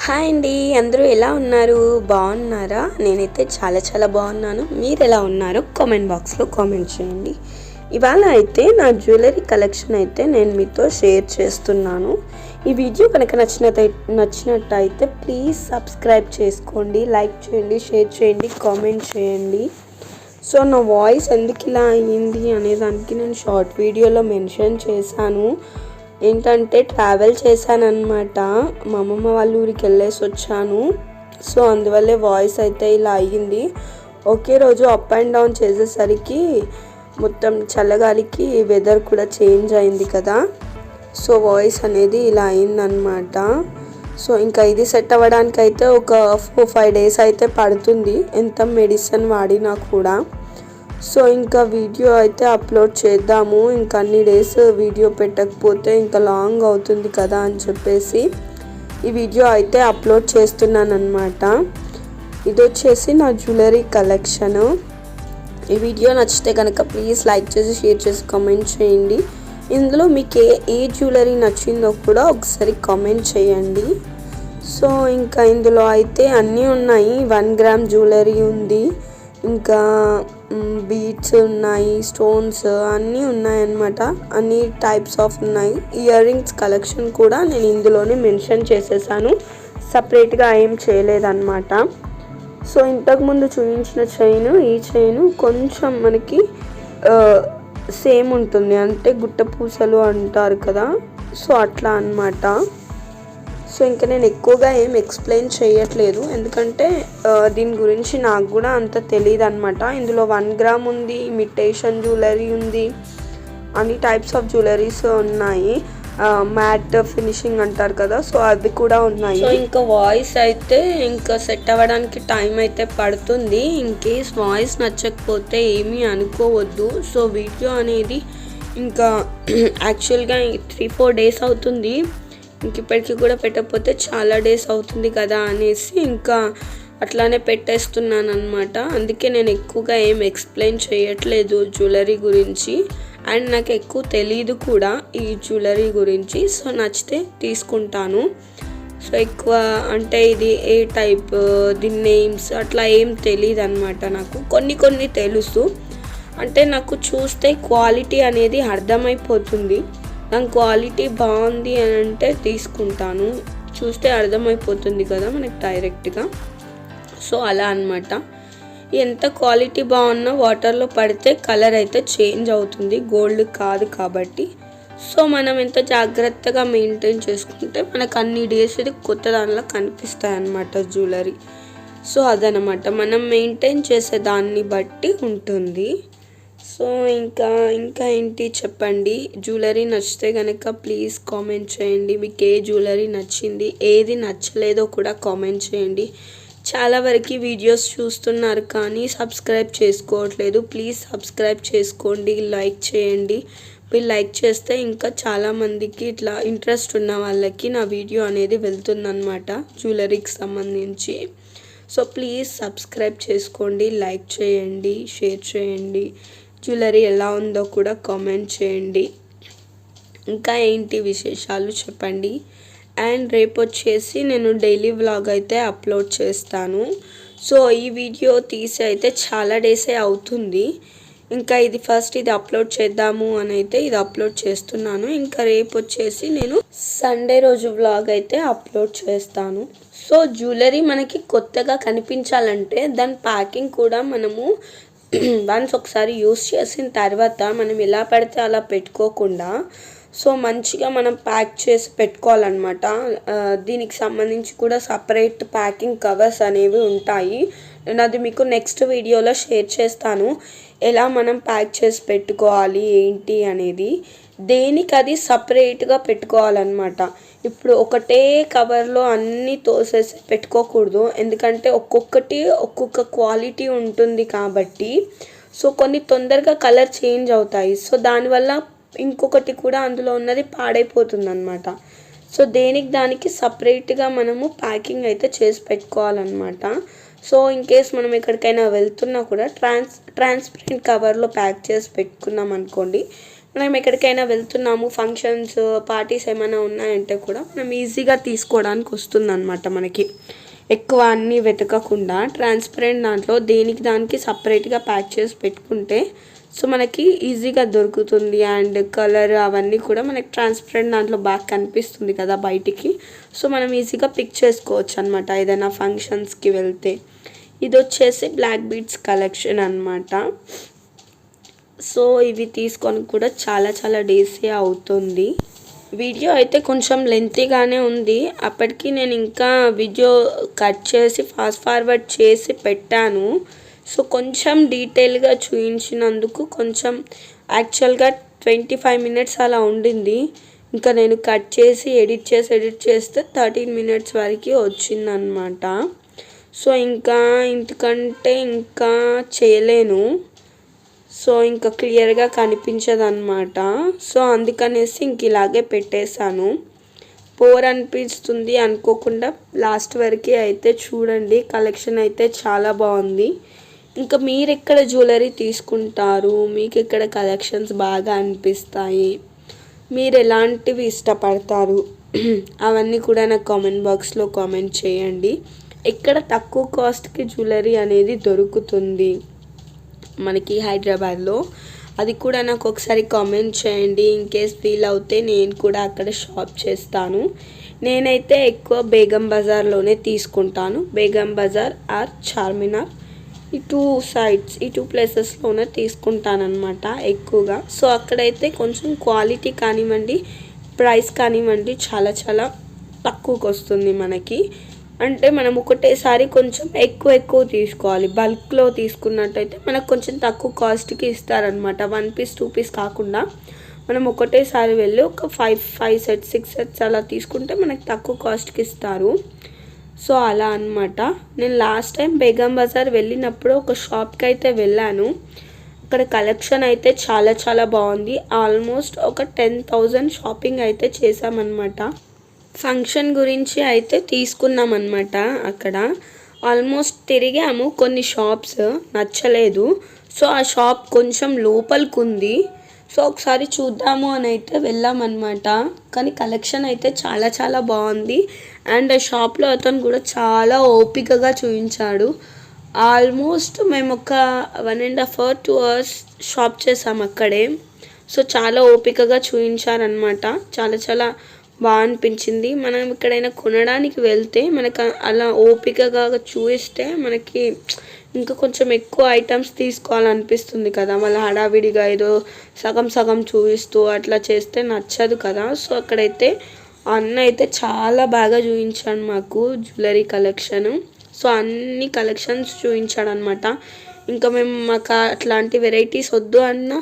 Hi అండి, అందరూ ఎలా ఉన్నారు? బాగున్నారా? నేనైతే చాలా బాగున్నాను. మీరు ఎలా ఉన్నారో కామెంట్ బాక్స్లో కామెంట్ చేయండి. ఇవాళ అయితే నా జ్యువెలరీ కలెక్షన్ అయితే నేను మీతో షేర్ చేస్తున్నాను. ఈ వీడియో కనుక నచ్చినట్టయితే ప్లీజ్ సబ్స్క్రైబ్ చేసుకోండి, లైక్ చేయండి, షేర్ చేయండి, కామెంట్ చేయండి. సో నా వాయిస్ ఎందుకు ఇలా అయ్యింది అనేదానికి నేను షార్ట్ వీడియోలో మెన్షన్ చేశాను. ఏంటంటే ట్రావెల్ చేశానన్నమాట, మా అమ్మమ్మ వాళ్ళ ఊరికి వెళ్ళేసి వచ్చాను. సో అందువల్లే వాయిస్ అయితే ఇలా అయ్యింది. ఒకే రోజు అప్ అండ్ డౌన్ చేసేసరికి మొత్తం చల్లగాలికి వెదర్ కూడా చేంజ్ అయింది కదా, సో వాయిస్ అనేది ఇలా అయిందనమాట. సో ఇంకా ఇది సెట్ అవ్వడానికి అయితే ఒక 4-5 డేస్ అయితే పడుతుంది, ఎంత మెడిసిన్ వాడినా కూడా. సో ఇంకా వీడియో అయితే అప్లోడ్ చేద్దాము, ఇంకా అన్ని డేస్ వీడియో పెట్టకపోతే ఇంకా లాంగ్ అవుతుంది కదా అని చెప్పేసి ఈ వీడియో అయితే అప్లోడ్ చేస్తున్నాను అనమాట. ఇది వచ్చేసి నా జ్యువెలరీ కలెక్షను. ఈ వీడియో నచ్చితే కనుక ప్లీజ్ లైక్ చేసి, షేర్ చేసి, కామెంట్ చేయండి. ఇందులో మీకు ఏ జ్యువెలరీ నచ్చిందో కూడా ఒకసారి కామెంట్ చేయండి. సో ఇంకా ఇందులో అయితే అన్నీ ఉన్నాయి. 1 గ్రామ్ జ్యువెలరీ ఉంది, ఇంకా బీడ్స్ ఉన్నాయి, స్టోన్స్ అన్నీ ఉన్నాయన్నమాట. అన్ని టైప్స్ ఆఫ్ ఉన్నాయి. ఇయర్ రింగ్స్ కలెక్షన్ కూడా నేను ఇందులోనే మెన్షన్ చేసేసాను, సపరేట్గా ఏం చేయలేదన్నమాట. సో ఇంతకుముందు చూపించిన చైను, ఈ చైను కొంచెం మనకి సేమ్ ఉంటుంది, అంటే గుట్ట పూసలు అంటారు కదా, సో అట్లా అన్నమాట. సో ఇంకా నేను ఎక్కువగా ఏం ఎక్స్ప్లెయిన్ చేయట్లేదు, ఎందుకంటే దీని గురించి నాకు కూడా అంత తెలియదు అనమాట. ఇందులో 1 గ్రామ్ ఉంది, ఇమిటేషన్ జ్యువెలరీ ఉంది, అన్ని టైప్స్ ఆఫ్ జ్యువెలరీస్ ఉన్నాయి. మ్యాట్ ఫినిషింగ్ అంటారు కదా, సో అవి కూడా ఉన్నాయి. సో ఇంకా వాయిస్ అయితే ఇంకా సెట్ అవ్వడానికి టైం అయితే పడుతుంది. ఇన్ కేస్ వాయిస్ నచ్చకపోతే ఏమీ అనుకోవద్దు. సో వీడియో అనేది ఇంకా యాక్చువల్గా 3-4 డేస్ అవుతుంది, ఇంక ఇప్పటికీ కూడా పెట్టకపోతే చాలా డేస్ అవుతుంది కదా అనేసి ఇంకా అట్లానే పెట్టేస్తున్నాను అనమాట. అందుకే నేను ఎక్కువగా ఏం ఎక్స్ప్లెయిన్ చేయట్లేదు జ్యువెలరీ గురించి, అండ్ నాకు ఎక్కువ తెలీదు కూడా ఈ జ్యువెలరీ గురించి. సో నచ్చితే తీసుకుంటాను. సో ఎక్కువ అంటే ఇది ఏ టైప్, దీని నేమ్స్ అట్లా ఏం తెలియదు అనమాట. నాకు కొన్ని తెలుసు, అంటే నాకు చూస్తే క్వాలిటీ అనేది అర్థమైపోతుంది. నాకు క్వాలిటీ బాగుంది అని అంటే తీసుకుంటాను, చూస్తే అర్థమైపోతుంది కదా మనకి డైరెక్ట్గా. సో అలా అనమాట. ఎంత క్వాలిటీ బాగున్నా వాటర్లో పడితే కలర్ అయితే చేంజ్ అవుతుంది, గోల్డ్ కాదు కాబట్టి. సో మనం ఎంత జాగ్రత్తగా మెయింటైన్ చేసుకుంటే మనకు అన్ని డేస్ ఇది కొత్త దానిలో కనిపిస్తాయి అన్నమాట జ్యువెలరీ. సో అదనమాట, మనం మెయింటైన్ చేసే దాన్ని బట్టి ఉంటుంది. సో ఇంకా ఏంటి చెప్పండి. జ్యువెలరీ నచ్చితే కనుక ప్లీజ్ కామెంట్ చేయండి. మీకు ఏ జ్యువెలరీ నచ్చింది, ఏది నచ్చలేదో కూడా కామెంట్ చేయండి. చాలా వరకు వీడియోస్ చూస్తున్నారు కానీ సబ్స్క్రైబ్ చేసుకోవట్లేదు. ప్లీజ్ సబ్స్క్రైబ్ చేసుకోండి, లైక్ చేయండి. మీరు లైక్ చేస్తే ఇంకా చాలామందికి ఇట్లా ఇంట్రెస్ట్ ఉన్న వాళ్ళకి నా వీడియో అనేది వెళ్తుందన్నమాట జ్యువెలరీకి సంబంధించి. సో ప్లీజ్ సబ్స్క్రైబ్ చేసుకోండి, లైక్ చేయండి, షేర్ చేయండి. జ్యువెలరీ ఎలా ఉందో కూడా కామెంట్ చేయండి. ఇంకా ఏంటి విశేషాలు చెప్పండి. అండ్ రేపు వచ్చేసి నేను డైలీ వ్లాగ్ అయితే అప్లోడ్ చేస్తాను. సో ఈ వీడియో తీసి అయితే చాలా డేసే అవుతుంది. ఇంకా ఇది అప్లోడ్ చేద్దాము అని అయితే ఇది అప్లోడ్ చేస్తున్నాను. ఇంకా రేపు వచ్చేసి నేను సండే రోజు వ్లాగ్ అయితే అప్లోడ్ చేస్తాను. సో జ్యువెలరీ మనకి కొత్తగా కనిపించాలంటే దాని ప్యాకింగ్ కూడా మనము వన్స్ ఒకసారి యూస్ చేసిన తర్వాత మనం ఎలా పడితే అలా పెట్టుకోకుండా సో మంచిగా మనం ప్యాక్ చేసి పెట్టుకోవాలన్నమాట. దీనికి సంబంధించి కూడా సపరేట్ ప్యాకింగ్ కవర్స్ అనేవి ఉంటాయి. నేను అది మీకు నెక్స్ట్ వీడియోలో షేర్ చేస్తాను, ఎలా మనం ప్యాక్ చేసి పెట్టుకోవాలి ఏంటి అనేది. దేనికి అది సపరేట్గా పెట్టుకోవాలన్నమాట. ఇప్పుడు ఒకటే కవర్లో అన్నీ తోసేసి పెట్టుకోకూడదు, ఎందుకంటే ఒక్కొక్క క్వాలిటీ ఉంటుంది కాబట్టి. సో కొన్ని తొందరగా కలర్ చేంజ్ అవుతాయి, సో దానివల్ల ఇంకొకటి కూడా అందులో ఉన్నది పాడైపోతుంది అన్నమాట. సో దానికి సపరేట్గా మనము ప్యాకింగ్ అయితే చేసి పెట్టుకోవాలన్నమాట. సో ఇన్ కేస్ మనం ఎక్కడికైనా వెళ్తున్నా కూడా ట్రాన్స్పరెంట్ కవర్లో ప్యాక్ చేసి పెట్టుకున్నాం అనుకోండి, మనం ఎక్కడికైనా వెళ్తున్నాము, ఫంక్షన్స్ పార్టీస్ ఏమైనా ఉన్నాయంటే కూడా మనం ఈజీగా తీసుకోవడానికి వస్తుందన్నమాట మనకి. ఎక్కువ అన్నీ వెతకకుండా ట్రాన్స్పరెంట్ దాంట్లో దేనికి దానికి సపరేట్గా ప్యాక్ చేసి పెట్టుకుంటే సో మనకి ఈజీగా దొరుకుతుంది. అండ్ కలర్ అవన్నీ కూడా మనకి ట్రాన్స్పరెంట్ దాంట్లో బాగా కనిపిస్తుంది కదా బయటికి. సో మనం ఈజీగా పిక్ చేసుకోవచ్చు అనమాట ఏదైనా ఫంక్షన్స్కి వెళ్తే. ఇది వచ్చేసి బ్లాక్ బీడ్స్ కలెక్షన్ అనమాట. సో ఇవి తీసుకొని కూడా చాలా చాలా డేసే అవుతుంది. వీడియో అయితే కొంచెం లెంతీగానే ఉంది. అప్పటికి నేను ఇంకా వీడియో కట్ చేసి ఫాస్ట్ ఫార్వర్డ్ చేసి పెట్టాను. సో కొంచెం డీటెయిల్గా చూపించినందుకు కొంచెం యాక్చువల్గా 25 మినిట్స్ అలా ఉండింది. ఇంకా నేను కట్ చేసి ఎడిట్ చేస్తే 13 మినిట్స్ వరకు వచ్చిందనమాట. సో ఇంకా ఇంతకంటే ఇంకా చేయలేను. సో ఇంకా క్లియర్గా కనిపించదన్నమాట. సో అందుకనేసి ఇంక ఇలాగే పెట్టేశాను. బోర్ అనిపిస్తుంది అనుకోకుండా లాస్ట్ వరకు అయితే చూడండి. కలెక్షన్ అయితే చాలా బాగుంది. ఇంకా మీరు ఎక్కడ జ్యువెలరీ తీసుకుంటారు, మీకు ఎక్కడ కలెక్షన్స్ బాగా అనిపిస్తాయి, మీరు ఎలాంటివి ఇష్టపడతారు అవన్నీ కూడా నాకు కామెంట్ బాక్స్లో కామెంట్ చేయండి. ఎక్కడ తక్కువ కాస్ట్కి జ్యువెలరీ అనేది దొరుకుతుంది మనకి హైదరాబాద్లో, అది కూడా నాకు ఒకసారి కామెంట్ చేయండి. ఇన్ కేస్ ఫీల్ అవుతే నేను కూడా అక్కడ షాప్ చేస్తాను. నేనైతే ఎక్కువ బేగం బజార్లోనే తీసుకుంటాను. బేగం బజార్ ఆర్ చార్మినార్, ఈ టూ ప్లేసెస్లోనే తీసుకుంటానమాట ఎక్కువగా. సో అక్కడైతే కొంచెం క్వాలిటీ కానివ్వండి, ప్రైస్ కానివ్వండి చాలా చాలా తక్కువకి వస్తుంది మనకి. అంటే మనం ఒకటేసారి కొంచెం ఎక్కువ తీసుకోవాలి. బల్క్లో తీసుకున్నట్టయితే మనకు కొంచెం తక్కువ కాస్ట్కి ఇస్తారనమాట. 1 పీస్ 2 పీస్ కాకుండా మనం ఒకటేసారి వెళ్ళి ఒక 5 సెట్స్ 6 సెట్స్ అలా తీసుకుంటే మనకు తక్కువ కాస్ట్కి ఇస్తారు. సో అలా అనమాట. నేను లాస్ట్ టైం బేగం బజార్ వెళ్ళినప్పుడు ఒక షాప్కి అయితే వెళ్ళాను. అక్కడ కలెక్షన్ అయితే చాలా చాలా బాగుంది. ఆల్మోస్ట్ ఒక 10,000 షాపింగ్ అయితే చేసామన్నమాట. ఫంక్షన్ గురించి అయితే తీసుకున్నాం అనమాట. అక్కడ ఆల్మోస్ట్ తిరిగాము, కొన్ని షాప్స్ నచ్చలేదు. సో ఆ షాప్ కొంచెం లోపలికి ఉంది. సో ఒకసారి చూద్దాము అని అయితే వెళ్ళామన్నమాట. కానీ కలెక్షన్ అయితే చాలా చాలా బాగుంది. అండ్ ఆ షాప్లో అతను కూడా చాలా ఓపికగా చూపించాడు. ఆల్మోస్ట్ మేము ఒక 1.5 or 2 hours షాప్ చేసాం అక్కడే. సో చాలా ఓపికగా చూపించారనమాట. చాలా చాలా బాగా అనిపించింది. మనం ఎక్కడైనా కొనడానికి వెళ్తే మనకు అలా ఓపికగా చూపిస్తే మనకి ఇంకా కొంచెం ఎక్కువ ఐటమ్స్ తీసుకోవాలనిపిస్తుంది కదా. వాళ్ళ హడావిడిగా ఏదో సగం చూపిస్తూ అట్లా చేస్తే నచ్చదు కదా. సో అక్కడైతే అన్న అయితే చాలా బాగా చూపించాడు మాకు జ్యువెలరీ కలెక్షన్. సో అన్ని కలెక్షన్స్ చూపించాడు అనమాట. ఇంకా మాకు అట్లాంటి వెరైటీస్ వద్దు అన్న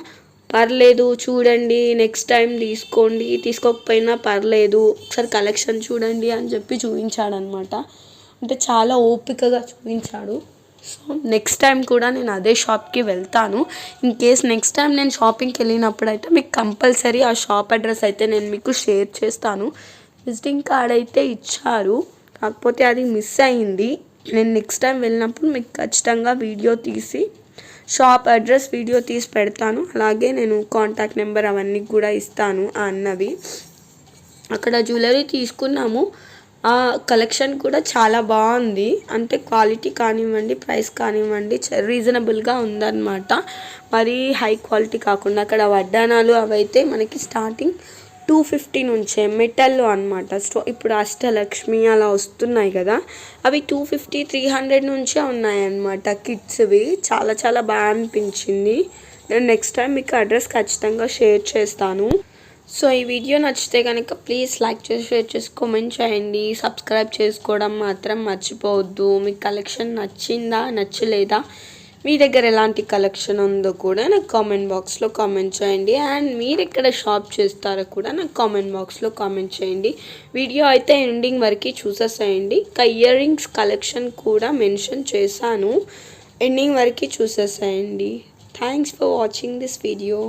పర్లేదు చూడండి, నెక్స్ట్ టైం తీసుకోండి, తీసుకోకపోయినా పర్లేదు, ఒకసారి కలెక్షన్ చూడండి అని చెప్పి చూపించాడనమాట. అంటే చాలా ఓపికగా చూపించాడు. సో నెక్స్ట్ టైం కూడా నేను అదే షాప్కి వెళ్తాను. ఇన్ కేస్ నెక్స్ట్ టైం నేను షాపింగ్కి వెళ్ళినప్పుడు అయితే మీకు కంపల్సరీ ఆ షాప్ అడ్రస్ అయితే నేను మీకు షేర్ చేస్తాను. విజిటింగ్ కార్డ్ అయితే ఇచ్చారు, కాకపోతే అది మిస్ అయింది. నేను నెక్స్ట్ టైం వెళ్ళినప్పుడు మీకు ఖచ్చితంగా షాప్ అడ్రస్ వీడియో తీసి పెడతాను. అలాగే నేను కాంటాక్ట్ నెంబర్ అవన్నీ కూడా ఇస్తాను ఆ అన్నవి. అక్కడ జ్యువెలరీ తీసుకున్నాము. ఆ కలెక్షన్ కూడా చాలా బాగుంది. అంటే క్వాలిటీ కానివ్వండి, ప్రైస్ కానివ్వండి రీజనబుల్గా ఉందన్నమాట. మరి హై క్వాలిటీ కాకుండా అక్కడ వడ్డానాలు అవైతే మనకి స్టార్టింగ్ 250 నుంచే మెటల్లో అనమాట. సో ఇప్పుడు అష్టలక్ష్మి అలా వస్తున్నాయి కదా, అవి 250 300 నుంచే ఉన్నాయన్నమాట కిడ్స్వి. చాలా చాలా బాగా అనిపించింది. నేను నెక్స్ట్ టైం మీకు అడ్రస్ ఖచ్చితంగా షేర్ చేస్తాను. సో ఈ వీడియో నచ్చితే కనుక ప్లీజ్ లైక్ చేసి షేర్ చేసి కామెంట్ చేయండి. సబ్స్క్రైబ్ చేసుకోవడం మాత్రం మర్చిపోవద్దు. మీకు కలెక్షన్ నచ్చిందా నచ్చలేదా, మీ దగ్గర ఎలాంటి కలెక్షన్ ఉందో కూడా నాకు కామెంట్ బాక్స్లో కామెంట్ చేయండి. అండ్ మీరు ఎక్కడ షాప్ చేస్తారో కూడా నాకు కామెంట్ బాక్స్లో కామెంట్ చేయండి. వీడియో అయితే ఎండింగ్ వరకు చూసేసేయండి. ఇంకా ఇయర్ రింగ్స్ కలెక్షన్ కూడా మెన్షన్ చేశాను, ఎండింగ్ వరకు చూసేసేయండి. Thanks for watching this video.